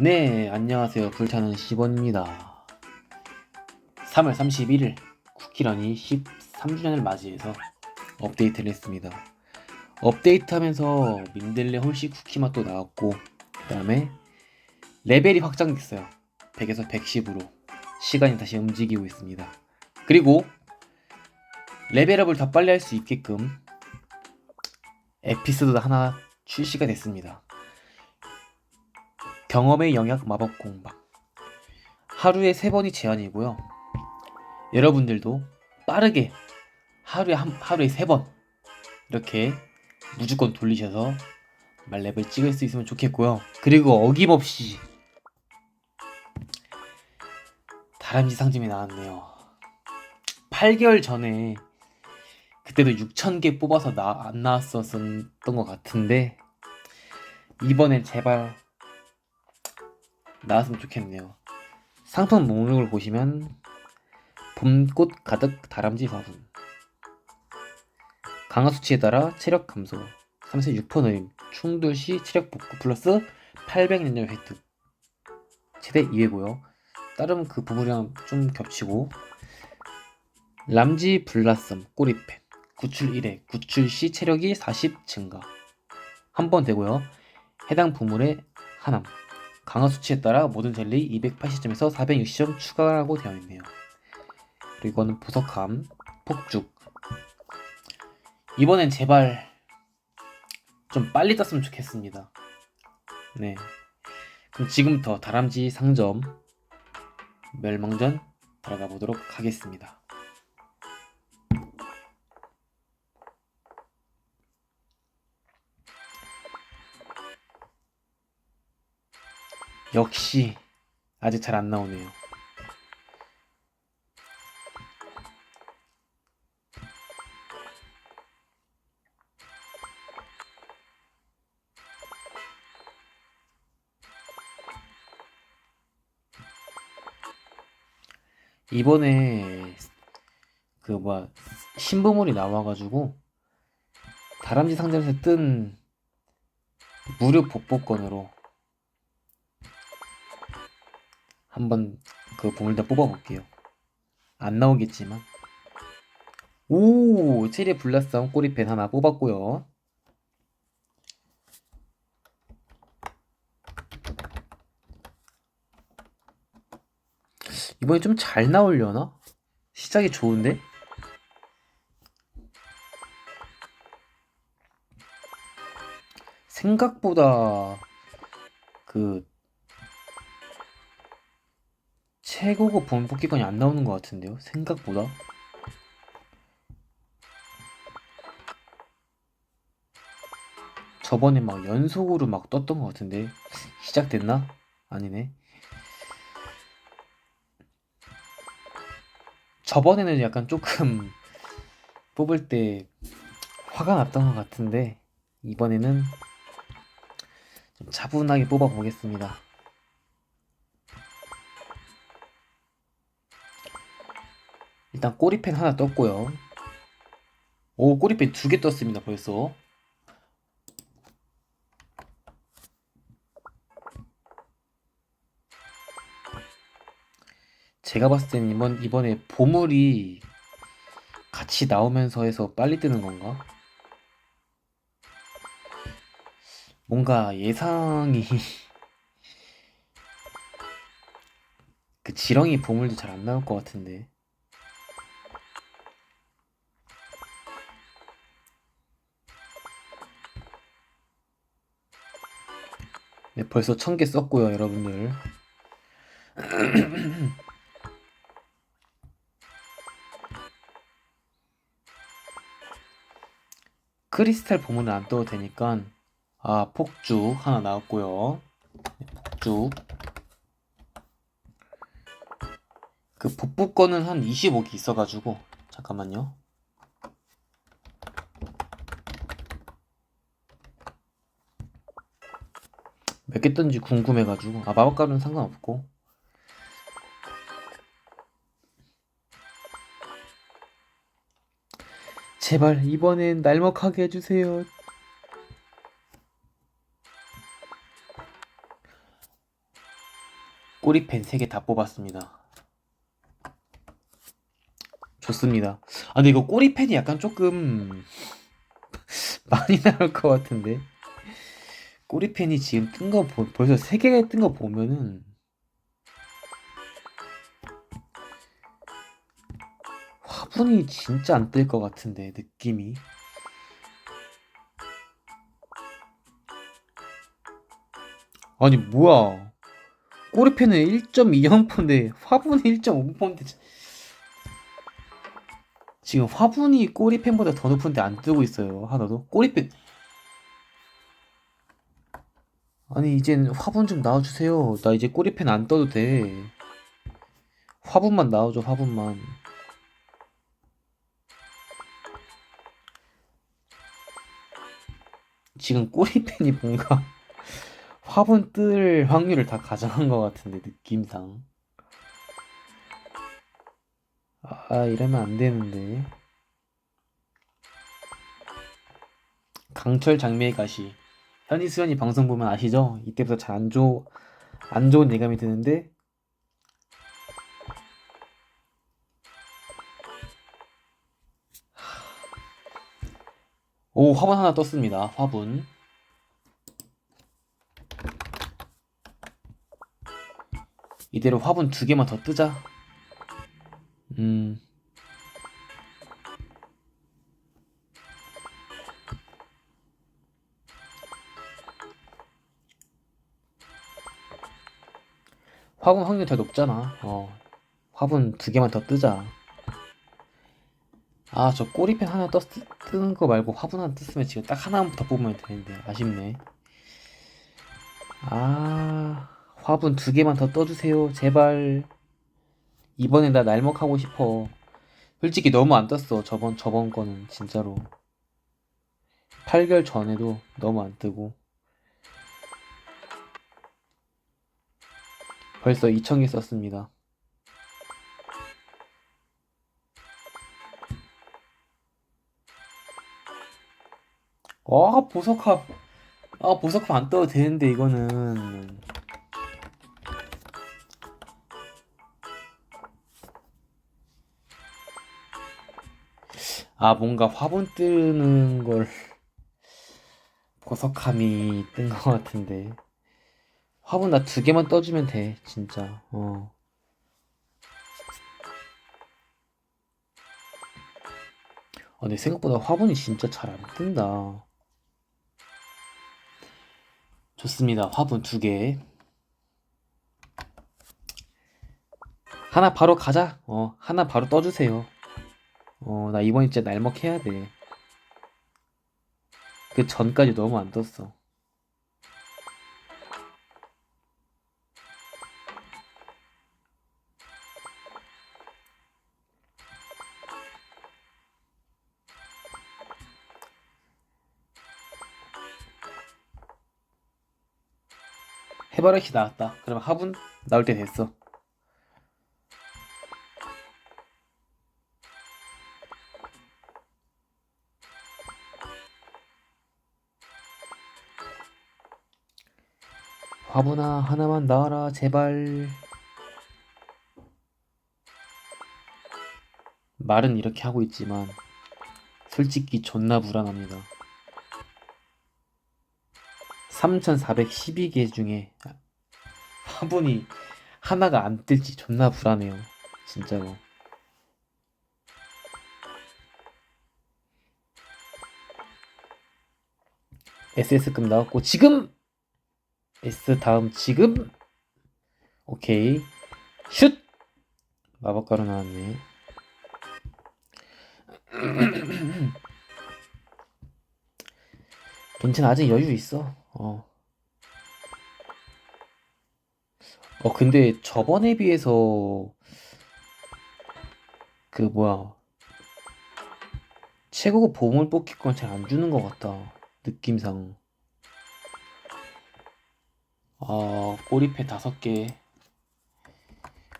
네, 안녕하세요. 불타는 10원입니다. 3월 31일 쿠키런이 13주년을 맞이해서 업데이트를 했습니다. 업데이트하면서 민들레 홀씨 쿠키 맛도 나왔고, 그 다음에 레벨이 확장됐어요. 100에서 110으로 시간이 다시 움직이고 있습니다. 그리고 레벨업을 더 빨리 할 수 있게끔 에피소드 하나 출시가 됐습니다. 경험의 영역 마법 공방. 하루에 3번이 제한이고요. 여러분들도 빠르게 하루에 3번 이렇게 무조건 돌리셔서 말렙을 찍을 수 있으면 좋겠고요. 그리고 어김없이 다람쥐 상점이 나왔네요. 8개월 전에 그때도 6,000개 뽑아서 안 나왔었던 것 같은데 이번엔 제발 나왔으면 좋겠네요. 상품 목록을 보시면 봄꽃 가득 다람쥐 화분, 강화 수치에 따라 체력 감소, 36% 느림, 충돌 시 체력 복구 플러스 800연절 획득, 최대 2회고요. 다른 그 부분이랑 좀 겹치고, 람지 블라썸 꼬리펜 구출 1회, 구출 시 체력이 40 증가 한 번 되고요. 해당 부물의 하남, 강화 수치에 따라 모든 젤리 280점에서 460점 추가라고 되어 있네요. 그리고 이거는 보석함, 폭죽. 이번엔 제발 좀 빨리 떴으면 좋겠습니다. 네. 그럼 지금부터 다람쥐 상점 멸망전 들어가 보도록 하겠습니다. 역시 아직 잘 안 나오네요. 이번에 신부물이 나와가지고 다람쥐 상점에서 뜬 무료 복복권으로 한번 그 보물 다 뽑아볼게요. 안 나오겠지만. 오, 체리의 블라썸 꼬리펜 하나 뽑았고요. 이번에 좀 잘 나오려나? 시작이 좋은데? 생각보다 그 최고급 보물 뽑기권이 안 나오는 것 같은데요? 생각보다? 저번에 막 연속으로 막 떴던 것 같은데 시작됐나? 아니네. 저번에는 약간 조금 뽑을 때 화가 났던 것 같은데 이번에는 좀 차분하게 뽑아보겠습니다. 일단 꼬리펜 하나 떴고요. 오, 꼬리펜 2개 떴습니다 벌써. 제가 봤을 땐 이번에 보물이 같이 나오면서 해서 빨리 뜨는 건가? 뭔가 예상이 그 지렁이 보물도 잘 안 나올 것 같은데. 네, 벌써 1000개 썼고요 여러분들. 크리스탈 보물은 안 떠도 되니까 폭죽 하나 나왔고요. 폭죽. 그 복부권은 한 25개 있어가지고 잠깐만요. 몇 개 떴는지 궁금해가지고. 마법가루는 상관없고. 제발 이번엔 날먹하게 해주세요. 꼬리펜 3개 다 뽑았습니다. 좋습니다. 아, 근데 이거 꼬리펜이 약간 조금 많이 나올 것 같은데. 꼬리펜이 지금 뜬 거 벌써 3개 뜬 거 보면은 화분이 진짜 안 뜰 것 같은데, 느낌이. 아니, 뭐야. 꼬리펜은 1.20%인데 화분이 1.5%인데 지금 화분이 꼬리펜보다 더 높은데 안 뜨고 있어요. 하나도. 꼬리펜. 아니, 이젠 화분 좀 나와주세요. 나 이제 꼬리펜 안 떠도 돼. 화분만 나와줘, 화분만. 지금 꼬리펜이 뭔가 화분 뜰 확률을 다 가져간 것 같은데, 느낌상. 아, 이러면 안 되는데. 강철 장미의 가시. 현이 수연이 방송 보면 아시죠? 이때부터 잘 안 좋은 예감이 드는데. 오, 화분 하나 떴습니다. 화분. 이대로 화분 2개만 더 뜨자. 음, 화분 확률이 더 높잖아. 화분 2개만 더 뜨자. 아, 저 꼬리펜 하나 뜨는 거 말고 화분 하나 떴으면 지금 딱 하나만 더 뽑으면 되는데. 아쉽네. 아, 화분 2개만 더 떠주세요. 제발. 이번에 나 날먹하고 싶어. 솔직히 너무 안 떴어. 저번 거는 진짜로. 8개월 전에도 너무 안 뜨고. 벌써 2,000개 썼습니다. 보석합. 보석합 안 떠도 되는데, 이거는. 뭔가 화분 뜨는 걸 보석함이 뜬 것 같은데. 화분 나 2개만 떠주면 돼, 진짜. 근데 생각보다 화분이 진짜 잘 안 뜬다. 좋습니다. 화분 2개. 하나 바로 가자. 하나 바로 떠주세요. 나 이번에 진짜 날먹해야 돼. 그 전까지 너무 안 떴어. 해바라기 나왔다. 그럼 화분 나올 때 됐어. 화분아, 하나만 나와라, 제발. 말은 이렇게 하고 있지만 솔직히 존나 불안합니다. 3,412개 중에 화분이 하나가 안 뜰지 존나 불안해요. 진짜로. SS급 나왔고 지금 S 다음 지금 오케이 슛 마법가루 나왔네. 괜찮아, 아직 여유 있어. 근데 저번에 비해서 그 뭐야, 최고급 보물 뽑기 건 잘 안 주는 것 같다, 느낌상. 꼬리펜 5개.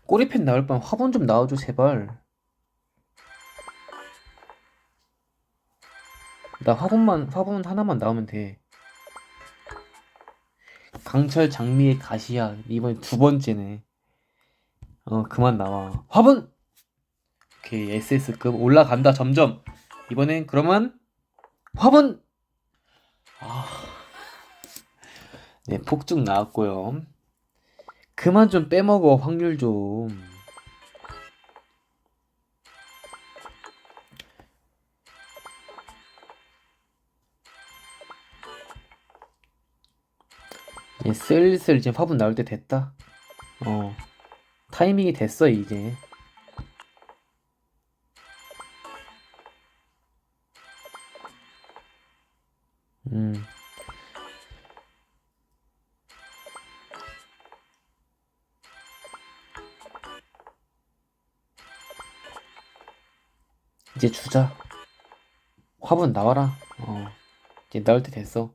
꼬리펜 나올 바면 화분 좀 나와줘, 제발. 나 화분 하나만 나오면 돼. 강철 장미의 가시야. 이번에 2번째네. 그만 나와. 화분! 오케이, SS급 올라간다, 점점. 이번엔 그러면 화분! 아, 네, 폭죽 나왔고요. 그만 좀 빼먹어, 확률 좀. 예, 슬슬 이제 화분 나올 때 됐다. 어, 타이밍이 됐어, 이제. 음, 이제 주자. 화분 나와라. 이제 나올 때 됐어.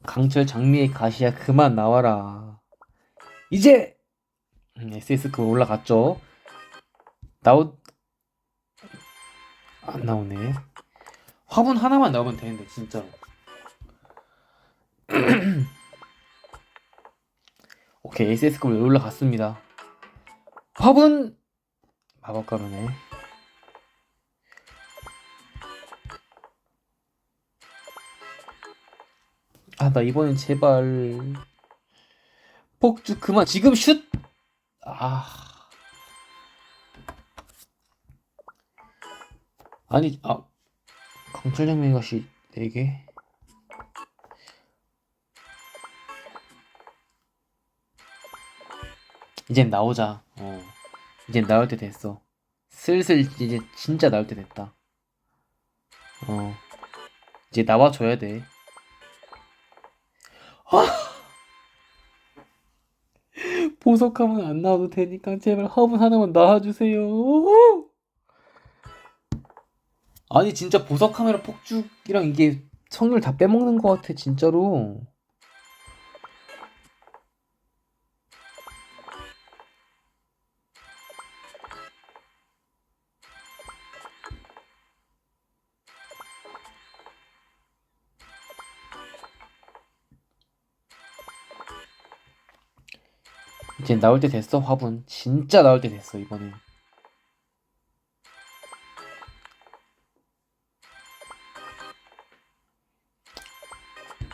강철 장미의 가시야, 그만 나와라. 이제! SS급 올라갔죠? 나오, 안 나오네. 화분 하나만 나오면 되는데, 진짜로. 오케이, SS급 올라갔습니다. 화분! 마법가루네. 아, 나 이번엔 제발. 폭주 그만, 지금 슛! 아. 아니, 강철 장미의 가시 4개? 이젠 나오자. 이젠 나올 때 됐어. 슬슬 이제 진짜 나올 때 됐다. 이제 나와줘야 돼. 보석하면 안 나와도 되니까 제발 화분 하나만 나와주세요. 아니 진짜 보석 카메라 폭죽이랑 이게 성률 다 빼먹는 것 같아 진짜로. 이제 나올 때 됐어 화분. 진짜 나올 때 됐어 이번엔.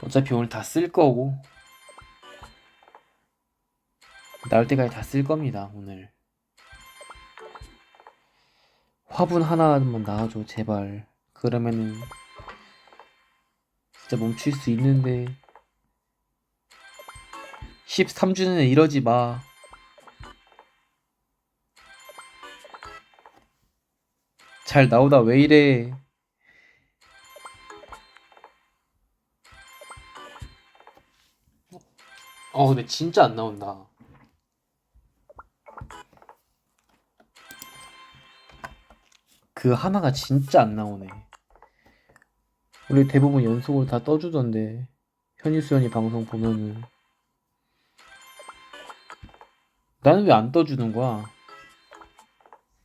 어차피 오늘 다 쓸 거고 나올 때까지 다 쓸 겁니다 오늘. 화분 하나만 나와줘 제발. 그러면은 진짜 멈출 수 있는데 13주년에 이러지 마. 잘 나오다 왜 이래. 근데 진짜 안 나온다. 그 하나가 진짜 안 나오네. 우리 대부분 연속으로 다 떠주던데. 현이수연이 방송 보면은. 나는 왜 안 떠주는 거야?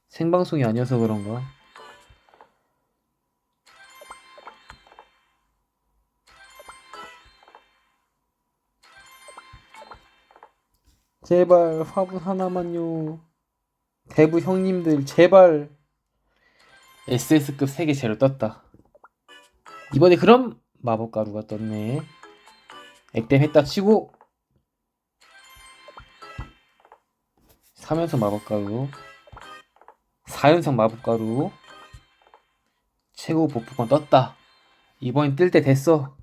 생방송이 아니어서 그런가? 제발 화분 하나만요. 대부 형님들 제발. SS급 3개 재료 떴다. 이번에 그럼 마법가루가 떴네. 액땜 했다 치고 3연속 마법가루 4연속 마법가루 최고 복부권 떴다. 이번엔 뜰 때 됐어.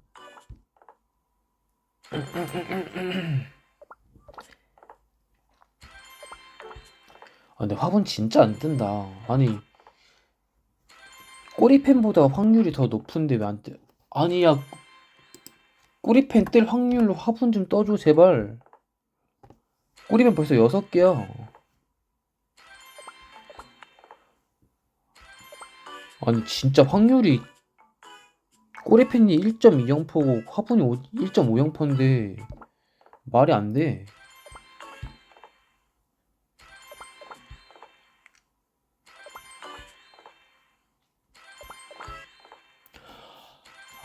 근데 화분 진짜 안 뜬다. 아니 꼬리펜보다 확률이 더 높은데 왜 안 뜨? 아니 야 꼬리펜 뜰 확률로 화분 좀 떠줘 제발. 꼬리펜 벌써 6개야. 아니 진짜 확률이 꼬리펜이 1.20%고 화분이 1.50%인데 말이 안 돼.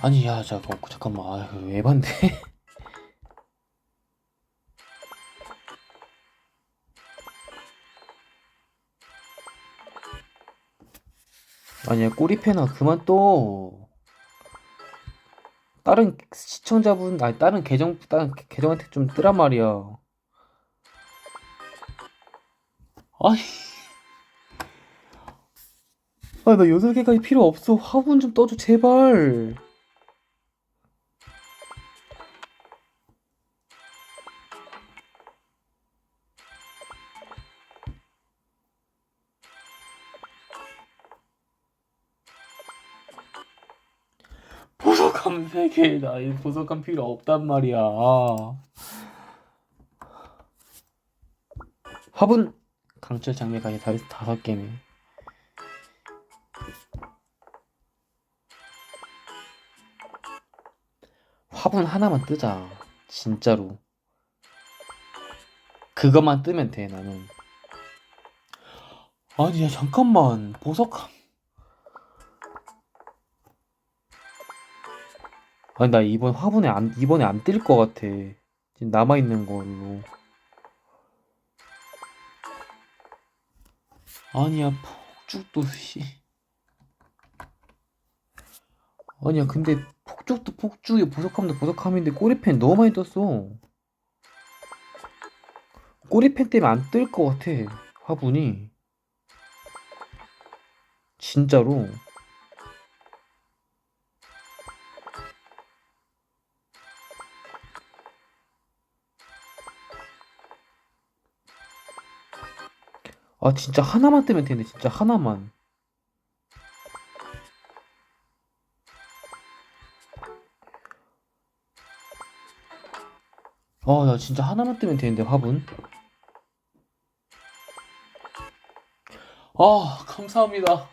아니 야 잠깐만 에반데. 아니야, 꼬리패나 그만 떠. 다른 시청자분, 아니, 다른 계정한테 좀 뜨란 말이야. 아니, 아, 나 6개까지 필요 없어. 화분 좀 떠줘, 제발. 보석함 3개, 나 이 보석함 필요 없단 말이야. 화분, 강철 장미까지 다 5개네. 화분 하나만 뜨자. 진짜로. 그것만 뜨면 돼, 나는. 아니, 야, 잠깐만. 보석함. 아니, 나 이번에 안 뜰 것 같아. 지금 남아있는 걸로. 아니야, 폭죽도, 씨. 아니야, 근데 폭죽도 폭죽이 보석함도 보석함인데 꼬리펜 너무 많이 떴어. 꼬리펜 때문에 안 뜰 것 같아. 화분이. 진짜로. 아, 진짜 하나만 뜨면 되는데, 진짜 하나만. 아, 나 진짜 하나만 뜨면 되는데, 화분. 아, 감사합니다.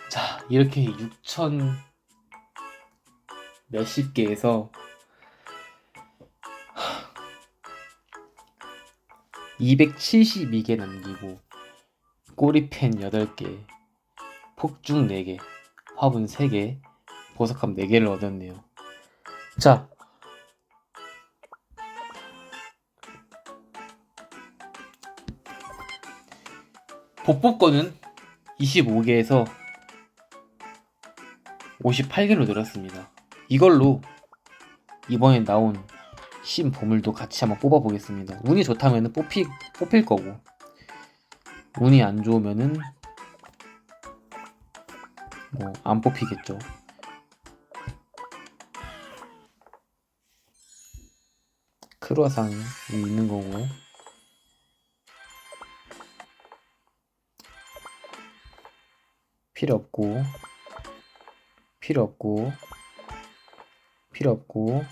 자, 이렇게 6천 몇십 개에서 272개 남기고, 꼬리펜 8개, 폭죽 4개, 화분 3개, 보석함 4개를 얻었네요. 자, 복복권은 25개에서 58개로 늘었습니다. 이걸로 이번에 나온 신 보물도 같이 한번 뽑아보겠습니다. 운이 좋다면 뽑힐 거고, 운이 안 좋으면은 뭐 안 뽑히겠죠. 크루아상이 있는 거고, 필요 없고, 필요 없고, 필요 없고,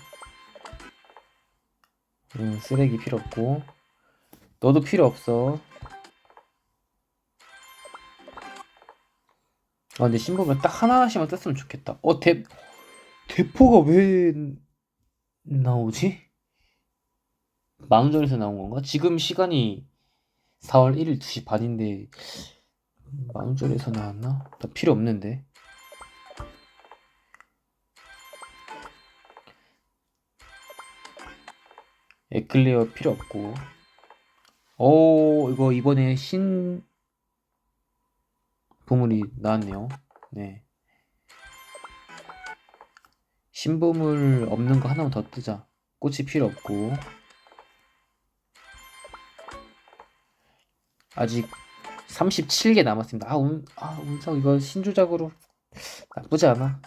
쓰레기 필요 없고, 너도 필요 없어. 아, 근데 신보면 딱 하나씩만 떴으면 좋겠다. 대포가 왜 나오지? 망원전에서 나온 건가? 지금 시간이 4월 1일 2시 반인데 망원전에서 나왔나? 나 필요 없는데. 에클레어 필요 없고. 오, 이거 이번에 신 보물이 나왔네요. 네. 신보물 없는 거 하나만 더 뜨자. 꽃이 필요 없고. 아직 37개 남았습니다. 운석 이거 신조작으로 나쁘지 않아.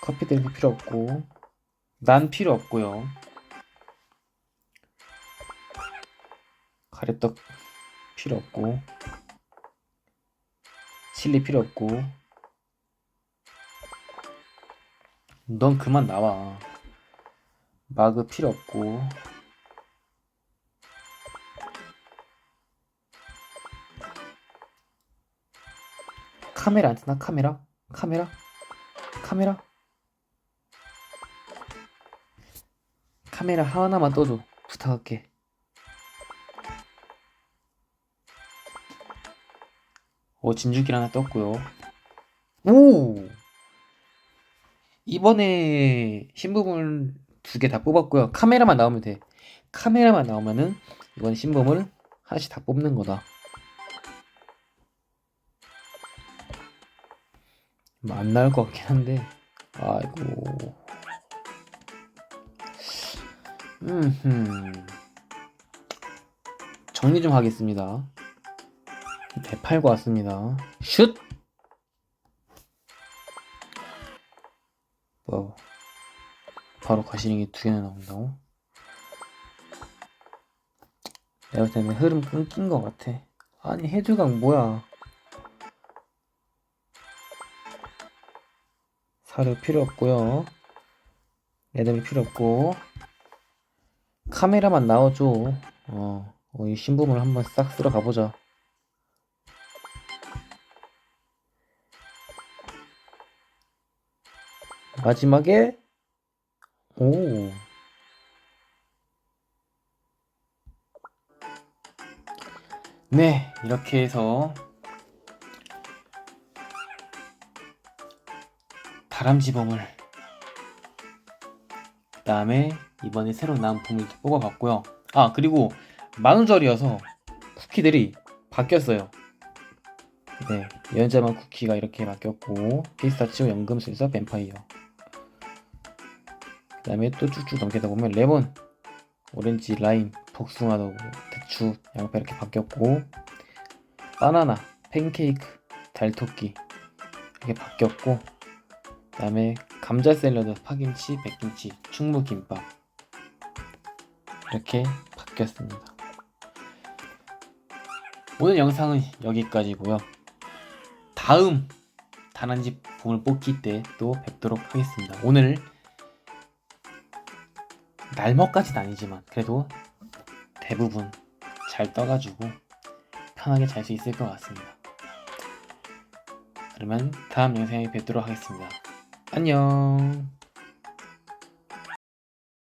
커피 델리 필요 없고. 난 필요 없고요. 가래떡 필요 없고. 칠리 필요 없고. 넌 그만 나와. 마그 필요 없고. 카메라 안 쓰나? 카메라? 카메라? 카메라? 카메라 하나만 떠줘. 부탁할게. 진주길 하나 떴고요. 오! 이번에 신부물 2개 다 뽑았고요. 카메라만 나오면 돼. 카메라만 나오면은 이건 신범을 하나씩 다 뽑는 거다. 뭐 안 나올 것 같긴 한데. 아이고. 정리 좀 하겠습니다. 배 팔고 왔습니다. 슛! 뭐 바로 가시링이 2개나 나온다고? 내가 볼 때는 흐름 끊긴 것 같아. 아니 해주강 뭐야. 사료 필요 없고요. 애들이 필요 없고 카메라만 나와줘. 이 신부물 한번 싹 쓸어 가보자. 마지막에 오 네, 이렇게 해서 다람쥐범을 그 다음에 이번에 새로 나온 봄을 뽑아봤고요. 아 그리고 만우절이어서 쿠키들이 바뀌었어요. 네, 연자만 쿠키가 이렇게 바뀌었고 피스타치오, 연금술사, 뱀파이어 그 다음에 또 쭉쭉 넘기다 보면 레몬, 오렌지, 라임, 복숭아도 대추, 양파 이렇게 바뀌었고 바나나, 팬케이크, 달토끼 이렇게 바뀌었고 그 다음에 감자 샐러드, 파김치, 백김치, 충무김밥 이렇게 바뀌었습니다. 오늘 영상은 여기까지고요. 다음 다람쥐 봄을 뽑기 때 또 뵙도록 하겠습니다. 오늘 날먹까지는 아니지만 그래도 대부분 잘 떠가지고 편하게 잘 수 있을 것 같습니다. 그러면 다음 영상에 뵙도록 하겠습니다. 안녕.